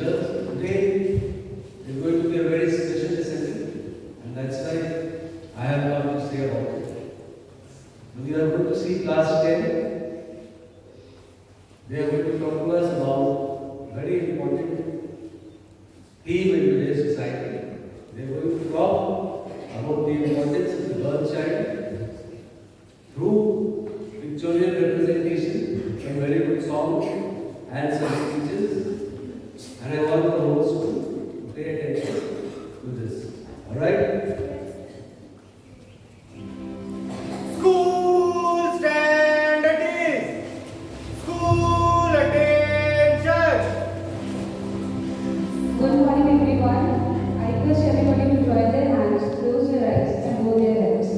teachers. Today is going to be a very special assembly, and that's why I have come to say about it. We are going to see class 10. They are going to talk to us about very important theme in today's society. They are going to talk about the importance of the girl child through pictorial representation and very good songs and some speeches. And I want the host to pay attention to this. Alright? School stand at ease. School attention. Good morning, everyone. I request everybody to join their hands, close their eyes, and hold their heads.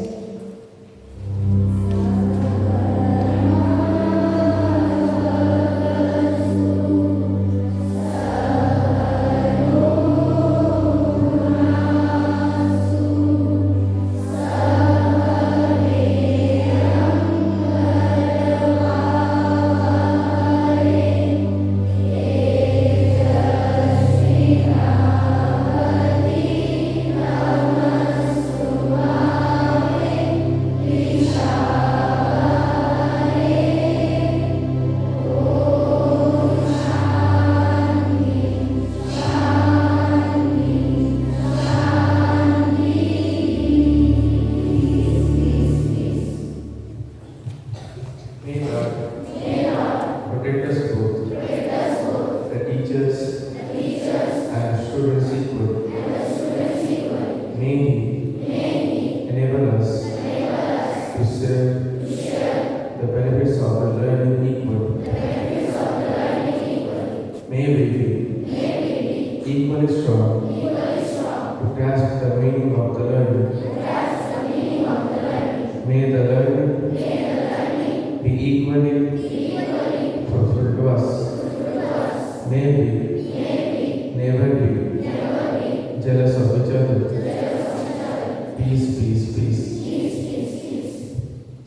May God protect us both, the teachers and the students equal. May He enable us to serve the benefits of the learning equal. May we be equally strong to grasp the meaning of the learning. May the learning be equally fulfilled to us. May we never be jealous of each other. Peace, peace, peace.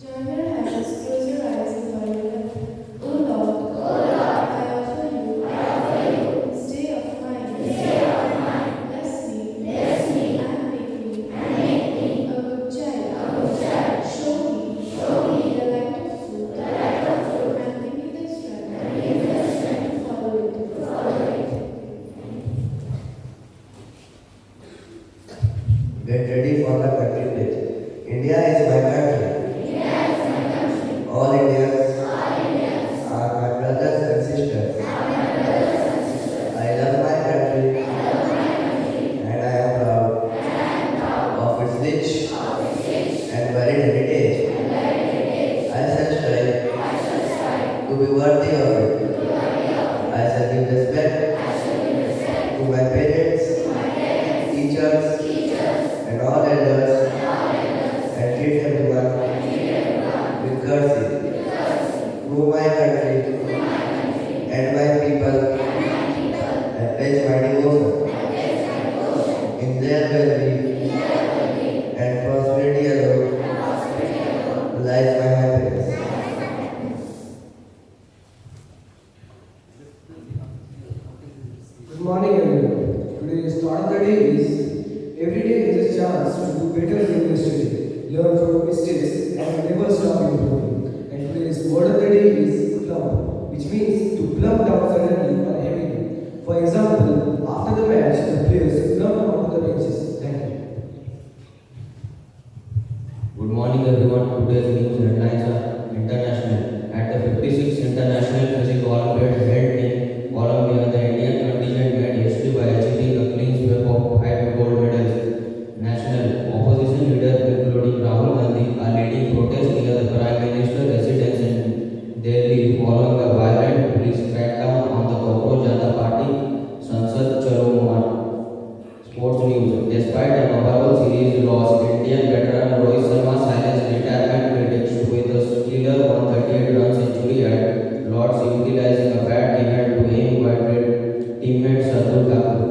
Join your hands, close your eyes, and bow your head. O Lord, I offer you this day of mine. Bless me and make me a good child. Show me the light of truth, and give me the strength to follow it. Get ready for the country pledge. India is my country. All Indians are my brothers and sisters. I love my country and I am proud of its rich and varied heritage. I shall strive to be worthy of it. I shall give respect to my parents, teachers, and all elders, and treat everyone with courtesy. Through my country and my people, I pledge my devotion. In their well-being and prosperity alone lies my happiness. Good morning, everyone. Today's thought of the day is every day is a chance to do better than yesterday, learn from mistakes, and never stop improving. And today's word of the day is plump, which means to plump down suddenly or heavily. For example, after the match, the players plump onto the benches. Thank you. Good morning everyone. Today's news headlines are international. At the 56th International Physics Olympiad held in Colombia, the Indian contingent made history by achieving a clean sweep of 5 gold medals. National opposition leaders including Rahul Gandhi are leading protests near the Prime Minister's residence in Delhi following a violent police crackdown on the Cockroach Janta Party Sansad Chalo Sports news. Despite a Nobel Series loss, Indian veteran Rohit Sharma silenced retirement critics with a killer 138-run century at Lord's, utilizing a bat given to him by teammate Shardul Thakur.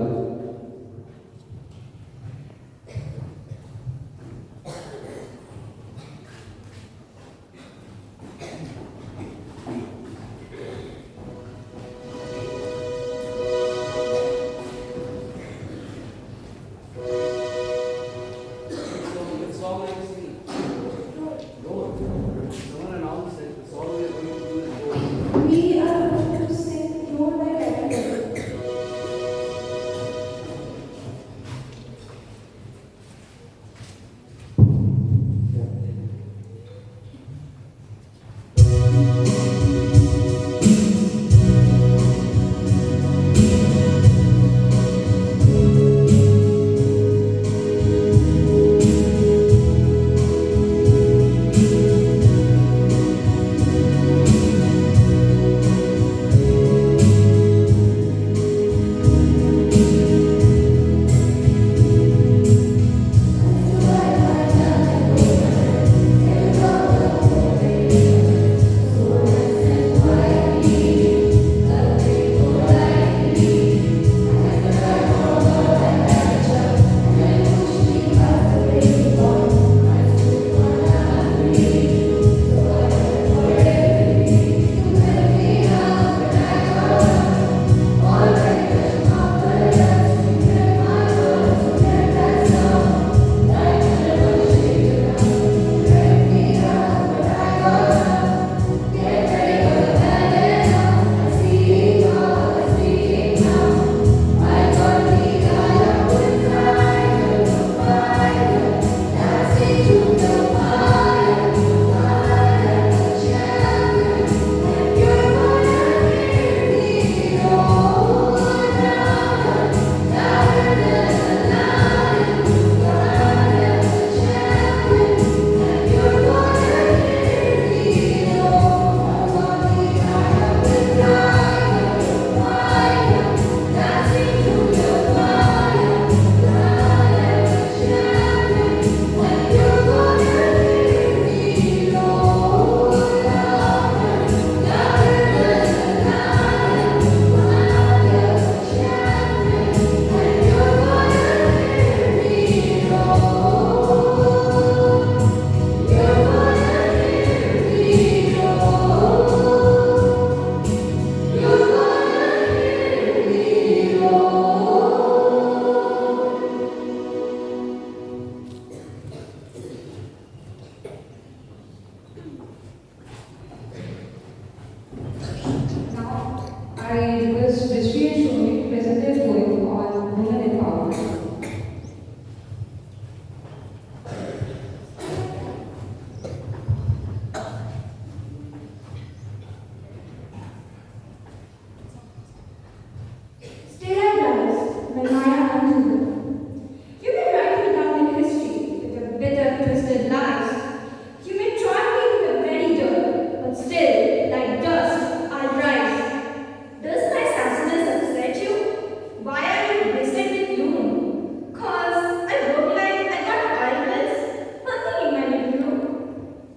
I request Drishti and Shomi to present their poem on women empowerment. Still I rise when Maya unto you may write me down in history with your bitter, twisted lies. You may try me with the very dirt, but still, like dust, I'll rise. Does my sassiness upset you? Why are you bristling with gloom? 'Cause I look like I got eyelids, nothing in my living room.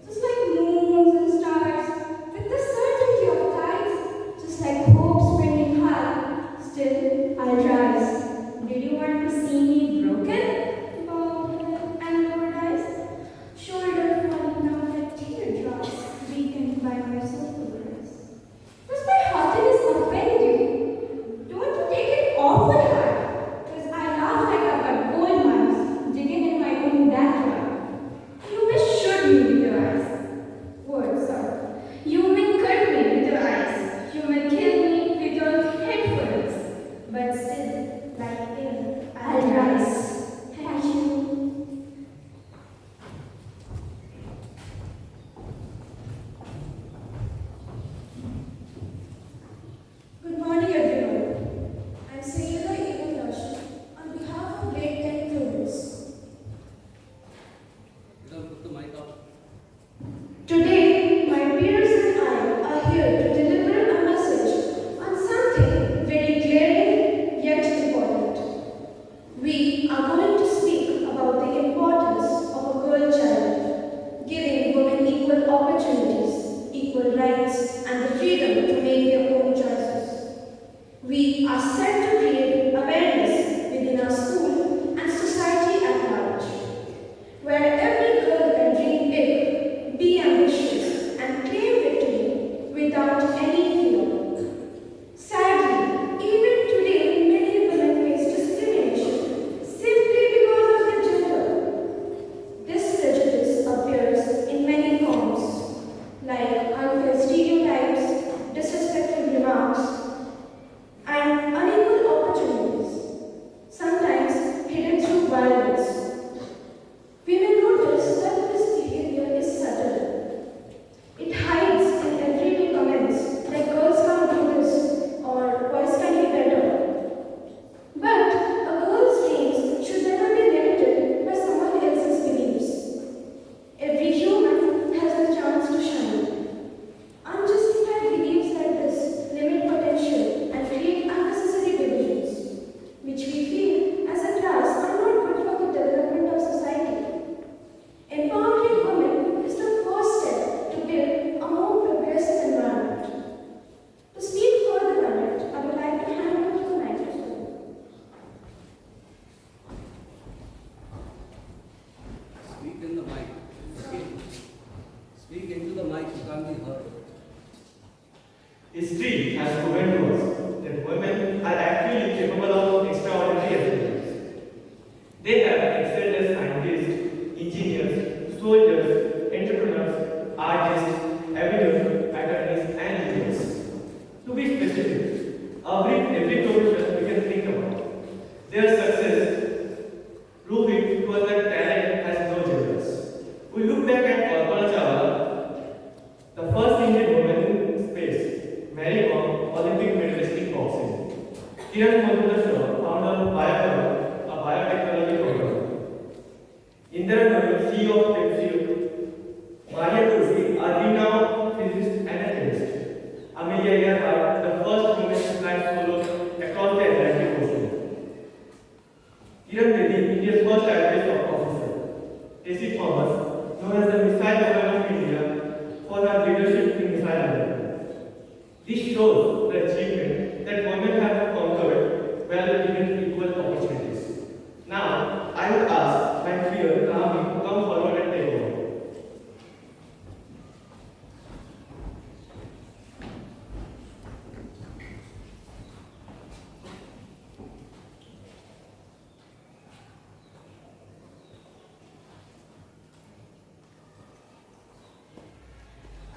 Just like moons and stars, with the certainty of tides, just like hope springing high, still I'll rise. Did you want to see me broken? Bowed and lowered eyes, shoulder falling down like teardrops, weakened by my self-awareness. Does my haughtiness offend you? Don't you take it awful hard, 'cause I laugh like I've got gold mines digging in my own backyard. You may shoot me with your eyes. Words, sorry. You may cut me with your eyes. You may kill me with your headphones. But still, like air, I'll rise. Thank you. Good morning, everyone. I'm Sayeda Ibn Rashid on behalf of grade 10 students. Put the mic up. Today, my peers and I are here to deliver a message on something very glaring yet important. We are going to speak about the importance of a girl child, giving women equal opportunities, equal rights, and the freedom to make their own choices. We are set to create awareness within our school and society at large, where every girl can dream big, be ambitious, and claim victory without any fear. Sadly, even today, many women face discrimination simply because of their gender. This prejudice appears in many forms, like unfair stereotypes, disrespectful remarks, and unequal opportunities, sometimes hidden through violence. We may notice that this behavior is subtle. It hides in everyday comments like girls can't do this or boys can be better. But a girl's dreams should never be limited by someone else's beliefs. Every human has the chance to shine. Unjustified beliefs like this limit potential and create unnecessary divisions, which we feel as a class are not good for the development of society. Empowering women is the first step to build a more progressive environment. To speak further on it, I would like to hand over the microphone. Speak in the mic. Okay. Speak into the mic, you can't be heard. History has proven to us that women are actually capable of extraordinary achievements. They have excelled as scientists, engineers, soldiers, entrepreneurs, artists, aviators, attorneys, and leaders. To be specific, every profession we can think about, their success prove it to us that talent has no genders. We look back at Kalpana Chawla, the first Indian woman in space, Mary Kom, Olympic medalist in boxing, Kiran Mazumdar, founder of BioCon, a biotechnology program, Indira Nooyi, CEO of Pepsi, Maria Kursi, a renowned physicist and a chemist, Amelia Earhart, the first woman to fly solo across the Atlantic Ocean, Kiran Bedi, India's first aerospace officer, Tessie Thomas, known as the Missile Woman of India for her leadership in missile development. This shows the achievement that women have conquered while given equal opportunities. Now, I would ask my peer Rami to come forward and take over.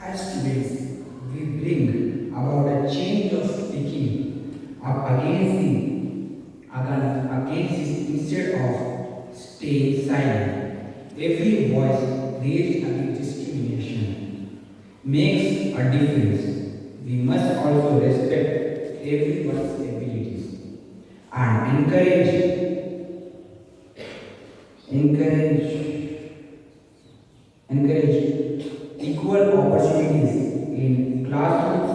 As students, we bring about a change of speaking up against this instead of staying silent. Every voice raised against discrimination makes a difference. We must also respect everyone's abilities and encourage equal opportunities in classrooms,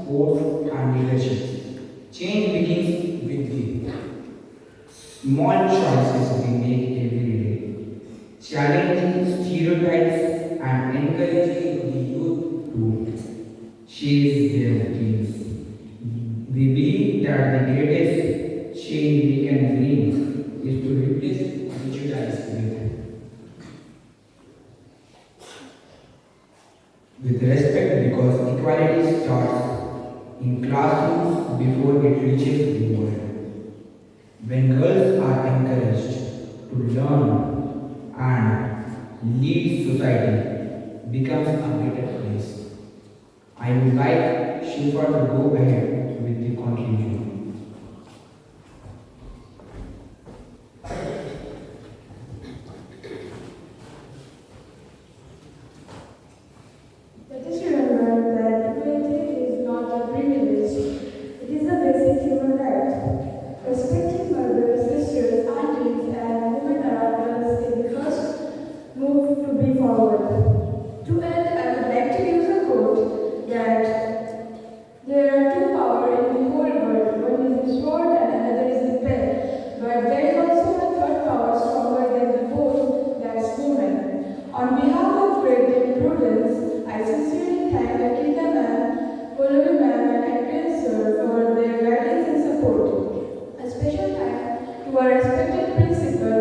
sports, and leadership. Change begins with the small choices we make every day, challenging stereotypes and encouraging the youth to chase their dreams. We believe that the greatest change we can bring is to replace prejudice with respect, because equality starts in classrooms before it reaches the world. When girls are encouraged to learn and lead, society becomes a better place. I would like Shifa to go ahead with the conclusion. Let us remember that equality is not a privilege, it is a basic human right. Respecting mothers, sisters, aunties, and women around us is the first move to be forward. To end, I would like to use a quote that there are two powers in the whole world. One is the sword and another is the pen. But there is also a third power stronger than the both, that's women. On behalf of Great Prudence, I sincerely thank Akita ma'am, Pulavi ma'am, and Adrian sir for their guidance and support. A special thank to our respected principal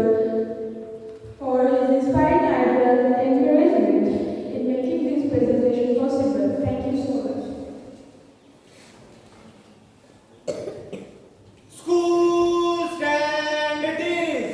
for his inspiring ideas and encouragement in making this presentation possible. Thank you so much. School stand it is.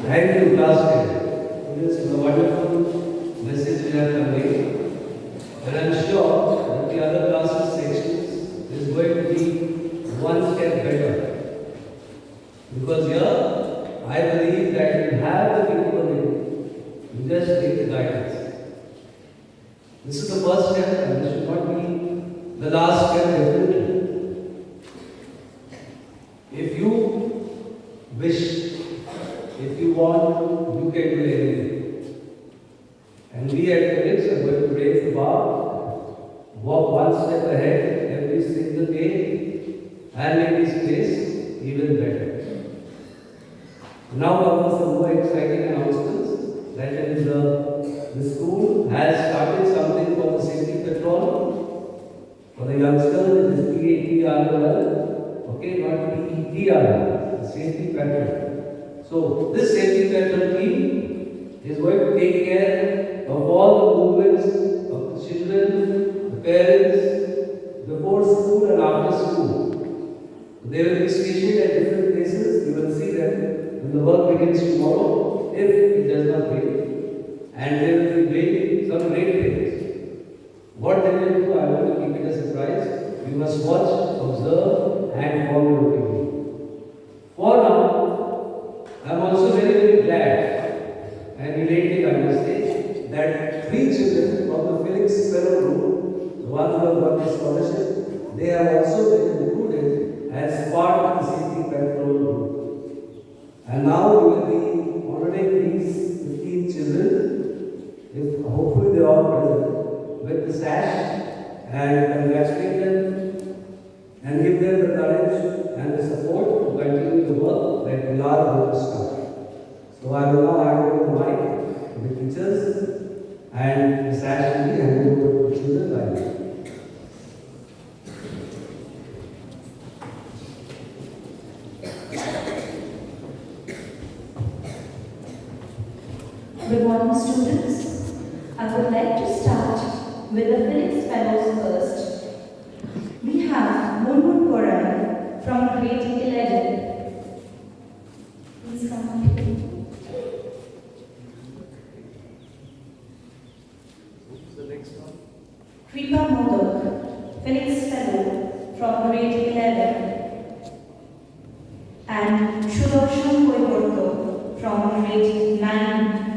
Thank you, class 10. This is a wonderful message you have conveyed. And I'm sure that the other classes sections is going to be one step better. Because here, I believe that you have the capability, you just take the guidance. This is the first step, and this should not be the last step, definitely. If you wish, if you want, you can do anything. And we at Filix are going to raise the bar, walk one step ahead every single day, and make this place even better. Now comes some more exciting announcements. That is, the school has started something called the safety patrol. For the youngsters, it is PATROL. Okay, not PETR, the safety patrol. So this safety patrol team is going to take care of all the movements of the children, the parents, before school and after school. They will be stationed at different places. You will see them when the work begins tomorrow, if it does not rain. And they will be doing some great things. What they will do, I want to keep it a surprise. You must watch, observe, and follow your opinion. For now, I am also very, very glad and elated, I must say, that 3 children from the Filix Fellow Group, the ones who have got the scholarship, they have also been included as part of the safety patrol group. And now we will be honoring these 15 children, if hopefully they are all present, with the sash, and congratulate them Good morning, students. I would like to start with the Filix Fellows first. We have Munmun Koran from grade 11. Please come up here. Kripa Modak, Filix Fellow from grade 11. And Sudarshan Koiborto from grade 9.